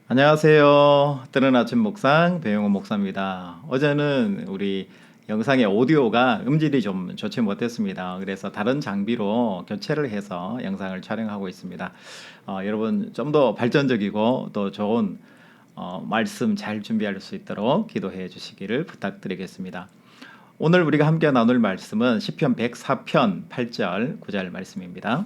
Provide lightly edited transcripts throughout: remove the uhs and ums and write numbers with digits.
안녕하세요. 뜨는 아침 묵상 배용호 목사입니다. 어제는 우리 영상의 오디오가 음질이 좀 좋지 못했습니다. 그래서 다른 장비로 교체를 해서 영상을 촬영하고 있습니다. 여러분 좀 더 발전적이고 또 좋은 말씀 잘 준비할 수 있도록 기도해 주시기를 부탁드리겠습니다. 오늘 우리가 함께 나눌 말씀은 시편 104편 8절 9절 말씀입니다.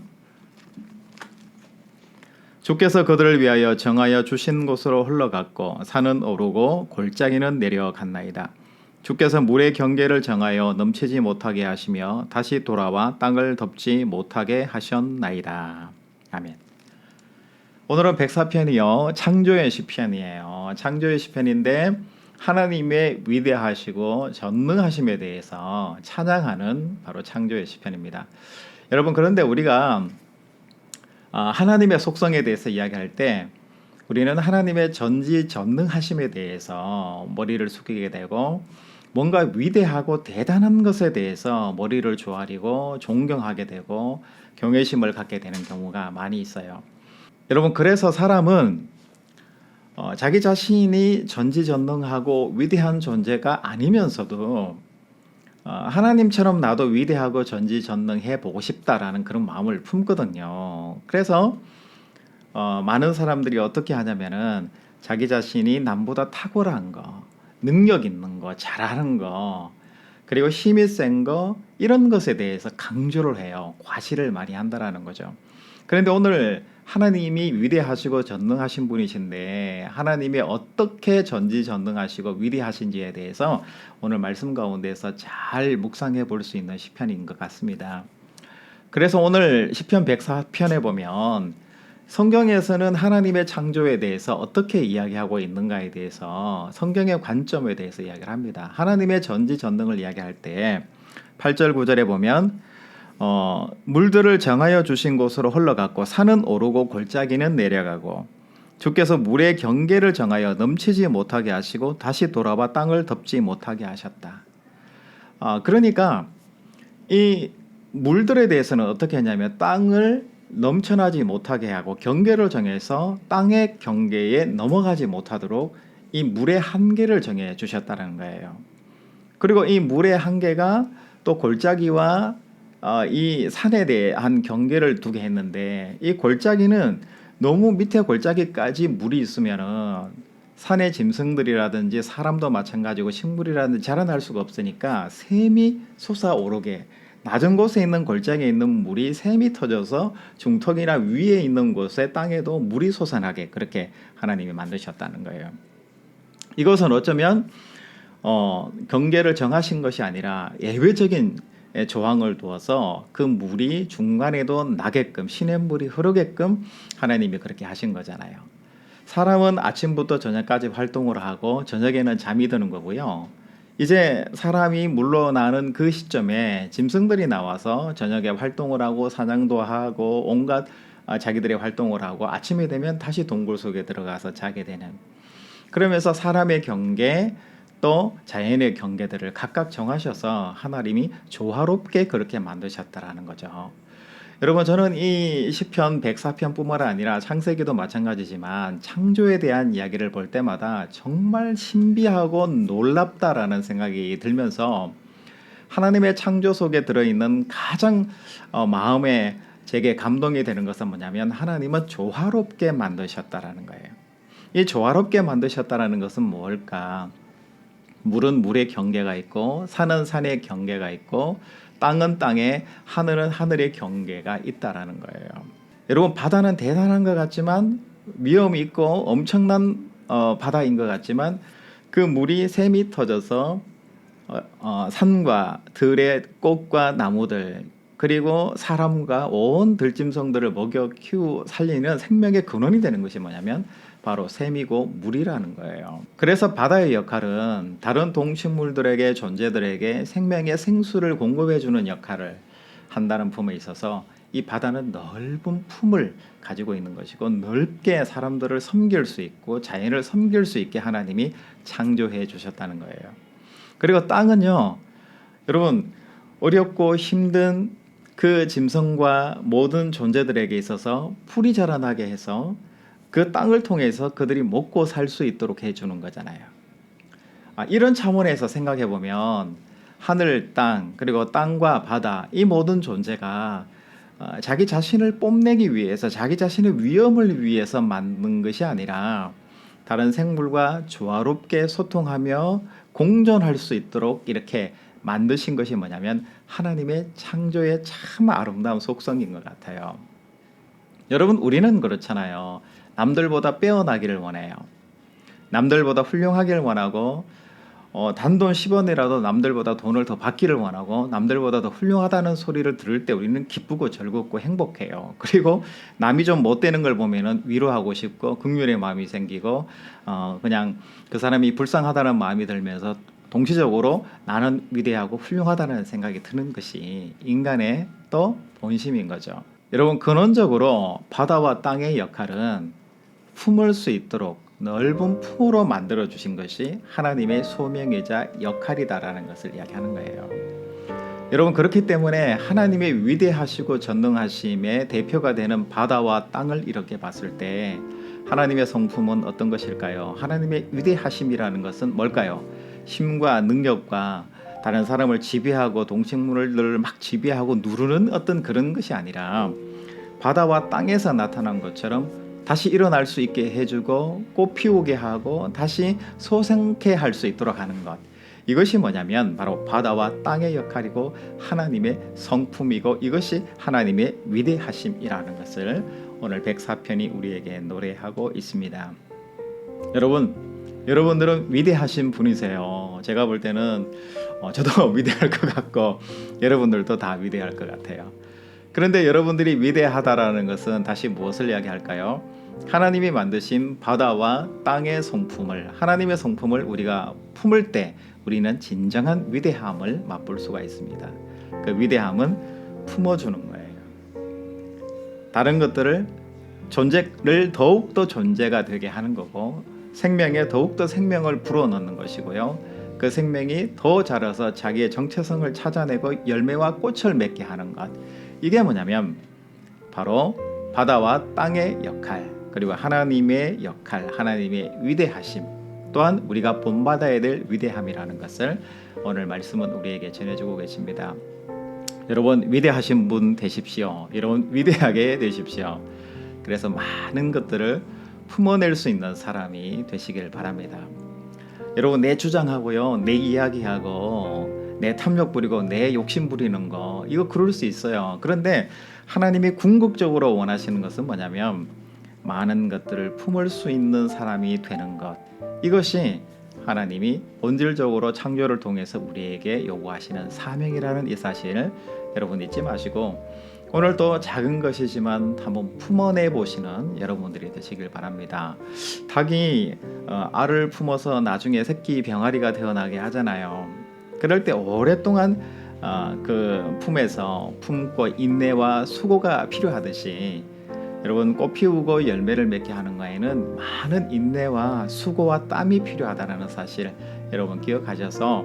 주께서 그들을 위하여 정하여 주신 곳으로 흘러갔고 산은 오르고 골짜기는 내려갔나이다. 주께서 물의 경계를 정하여 넘치지 못하게 하시며 다시 돌아와 땅을 덮지 못하게 하셨나이다. 아멘. 오늘은 104편이요. 창조의 시편이에요. 창조의 시편인데 하나님의 위대하시고 전능하심에 대해서 찬양하는 바로 창조의 시편입니다. 여러분, 그런데 우리가 하나님의 속성에 대해서 이야기할 때 우리는 하나님의 전지전능하심에 대해서 머리를 숙이게 되고 뭔가 위대하고 대단한 것에 대해서 머리를 조아리고 존경하게 되고 경외심을 갖게 되는 경우가 많이 있어요. 여러분, 그래서 사람은 자기 자신이 전지전능하고 위대한 존재가 아니면서도 하나님처럼 나도 위대하고 전지전능해 보고 싶다라는 그런 마음을 품거든요. 그래서 많은 사람들이 어떻게 하냐면은 자기 자신이 남보다 탁월한 거, 능력 있는 거, 잘하는 거, 그리고 힘이 센 거, 이런 것에 대해서 강조를 해요. 과시를 많이 한다라는 거죠. 그런데 오늘 하나님이 위대하시고 전능하신 분이신데 하나님이 어떻게 전지전능하시고 위대하신지에 대해서 오늘 말씀 가운데서 잘 묵상해 볼 수 있는 시편인 것 같습니다. 그래서 오늘 시편 104편에 보면 성경에서는 하나님의 창조에 대해서 어떻게 이야기하고 있는가에 대해서 성경의 관점에 대해서 이야기를 합니다. 하나님의 전지전능을 이야기할 때 8절 9절에 보면 물들을 정하여 주신 곳으로 흘러갔고 산은 오르고 골짜기는 내려가고 주께서 물의 경계를 정하여 넘치지 못하게 하시고 다시 돌아와 땅을 덮지 못하게 하셨다. 그러니까 이 물들에 대해서는 어떻게 하냐면 땅을 넘쳐나지 못하게 하고 경계를 정해서 땅의 경계에 넘어가지 못하도록 이 물의 한계를 정해 주셨다는 거예요. 그리고 이 물의 한계가 또 골짜기와 이 산에 대한 경계를 두게 했는데 이 골짜기는 너무 밑에 골짜기까지 물이 있으면은 산의 짐승들이라든지 사람도 마찬가지고 식물이라든지 자라날 수가 없으니까 샘이 솟아오르게 낮은 곳에 있는 골짜기에 있는 물이 샘이 터져서 중턱이나 위에 있는 곳에 땅에도 물이 솟아나게 그렇게 하나님이 만드셨다는 거예요. 이것은 어쩌면 경계를 정하신 것이 아니라 예외적인 조항을 두어서 그 물이 중간에도 나게끔 시냇물이 흐르게끔 하나님이 그렇게 하신 거잖아요. 사람은 아침부터 저녁까지 활동을 하고 저녁에는 잠이 드는 거고요. 이제 사람이 물러나는 그 시점에 짐승들이 나와서 저녁에 활동을 하고 사냥도 하고 온갖 자기들의 활동을 하고 아침이 되면 다시 동굴 속에 들어가서 자게 되는, 그러면서 사람의 경계 또 자연의 경계들을 각각 정하셔서 하나님이 조화롭게 그렇게 만드셨다라는 거죠. 여러분, 저는 이 시편 104편뿐만 아니라 창세기도 마찬가지지만 창조에 대한 이야기를 볼 때마다 정말 신비하고 놀랍다라는 생각이 들면서 하나님의 창조 속에 들어있는 가장 마음에 제게 감동이 되는 것은 뭐냐면 하나님은 조화롭게 만드셨다라는 거예요. 이 조화롭게 만드셨다라는 것은 뭘까? 물은 물의 경계가 있고 산은 산의 경계가 있고 땅은 땅에 하늘은 하늘의 경계가 있다라는 거예요. 여러분, 바다는 대단한 것 같지만 위험이 있고 엄청난 바다인 것 같지만 그 물이 샘이 터져서 산과 들의 꽃과 나무들 그리고 사람과 온 들짐승들을 먹여 살리는 생명의 근원이 되는 것이 뭐냐면 바로 샘이고 물이라는 거예요. 그래서 바다의 역할은 다른 동식물들에게 존재들에게 생명의 생수를 공급해주는 역할을 한다는 품에 있어서 이 바다는 넓은 품을 가지고 있는 것이고 넓게 사람들을 섬길 수 있고 자연을 섬길 수 있게 하나님이 창조해 주셨다는 거예요. 그리고 땅은요, 여러분 어렵고 힘든 그 짐승과 모든 존재들에게 있어서 풀이 자라나게 해서 그 땅을 통해서 그들이 먹고 살 수 있도록 해주는 거잖아요. 이런 차원에서 생각해 보면 하늘, 땅, 그리고 땅과 바다, 이 모든 존재가 자기 자신을 뽐내기 위해서, 자기 자신의 위엄을 위해서 만든 것이 아니라 다른 생물과 조화롭게 소통하며 공존할 수 있도록 이렇게 만드신 것이 뭐냐면 하나님의 창조의 참 아름다운 속성인 것 같아요. 여러분, 우리는 그렇잖아요. 남들보다 빼어나기를 원해요. 남들보다 훌륭하기를 원하고, 단돈 10원이라도 남들보다 돈을 더 받기를 원하고, 남들보다 더 훌륭하다는 소리를 들을 때 우리는 기쁘고 즐겁고 행복해요. 그리고 남이 좀 못되는 걸 보면은 위로하고 싶고 긍휼의 마음이 생기고, 그냥 그 사람이 불쌍하다는 마음이 들면서 동시적으로 나는 위대하고 훌륭하다는 생각이 드는 것이 인간의 또 본심인 거죠. 여러분, 근원적으로 바다와 땅의 역할은 품을 수 있도록 넓은 품으로 만들어 주신 것이 하나님의 소명이자 역할이다라는 것을 이야기하는 거예요. 여러분, 그렇기 때문에 하나님의 위대하시고 전능하심의 대표가 되는 바다와 땅을 이렇게 봤을 때 하나님의 성품은 어떤 것일까요? 하나님의 위대하심이라는 것은 뭘까요? 힘과 능력과 다른 사람을 지배하고 동식물을 막 지배하고 누르는 어떤 그런 것이 아니라 바다와 땅에서 나타난 것처럼 다시 일어날 수 있게 해주고 꽃 피우게 하고 다시 소생케 할 수 있도록 하는 것, 이것이 뭐냐면 바로 바다와 땅의 역할이고 하나님의 성품이고 이것이 하나님의 위대하심이라는 것을 오늘 104편이 우리에게 노래하고 있습니다. 여러분들은 위대하신 분이세요. 제가 볼 때는 저도 위대할 것 같고 여러분들도 다 위대할 것 같아요. 그런데 여러분들이 위대하다라는 것은 다시 무엇을 이야기할까요? 하나님이 만드신 바다와 땅의 성품을, 하나님의 성품을 우리가 품을 때 우리는 진정한 위대함을 맛볼 수가 있습니다. 그 위대함은 품어주는 거예요. 다른 것들을 존재를 더욱더 존재가 되게 하는 거고 생명에 더욱더 생명을 불어넣는 것이고요. 그 생명이 더 자라서 자기의 정체성을 찾아내고 열매와 꽃을 맺게 하는 것, 이게 뭐냐면 바로 바다와 땅의 역할, 그리고 하나님의 역할, 하나님의 위대하심, 또한 우리가 본받아야 될 위대함이라는 것을 오늘 말씀은 우리에게 전해주고 계십니다. 여러분, 위대하신 분 되십시오. 여러분, 위대하게 되십시오. 그래서 많은 것들을 품어낼 수 있는 사람이 되시길 바랍니다. 여러분, 내 주장하고요, 내 이야기하고 내 탐욕 부리고 내 욕심 부리는 거, 이거 그럴 수 있어요. 그런데 하나님이 궁극적으로 원하시는 것은 뭐냐면 많은 것들을 품을 수 있는 사람이 되는 것, 이것이 하나님이 본질적으로 창조를 통해서 우리에게 요구하시는 사명이라는 이 사실 여러분 잊지 마시고 오늘도 작은 것이지만 한번 품어내 보시는 여러분들이 되시길 바랍니다. 닭이 알을 품어서 나중에 새끼 병아리가 태어나게 하잖아요. 그럴 때 오랫동안 그 품에서 품고 인내와 수고가 필요하듯이 여러분, 꽃 피우고 열매를 맺게 하는 거에는 많은 인내와 수고와 땀이 필요하다는 사실 여러분 기억하셔서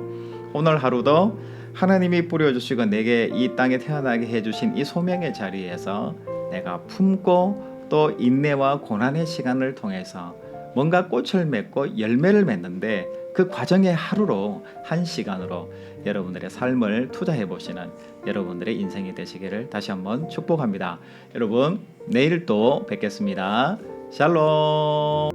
오늘 하루도 하나님이 뿌려주시고 내게 이 땅에 태어나게 해주신 이 소명의 자리에서 내가 품고 또 인내와 고난의 시간을 통해서 뭔가 꽃을 맺고 열매를 맺는데 그 과정의 하루로, 한 시간으로 여러분들의 삶을 투자해 보시는 여러분들의 인생이 되시기를 다시 한번 축복합니다. 여러분, 내일 또 뵙겠습니다. 샬롬.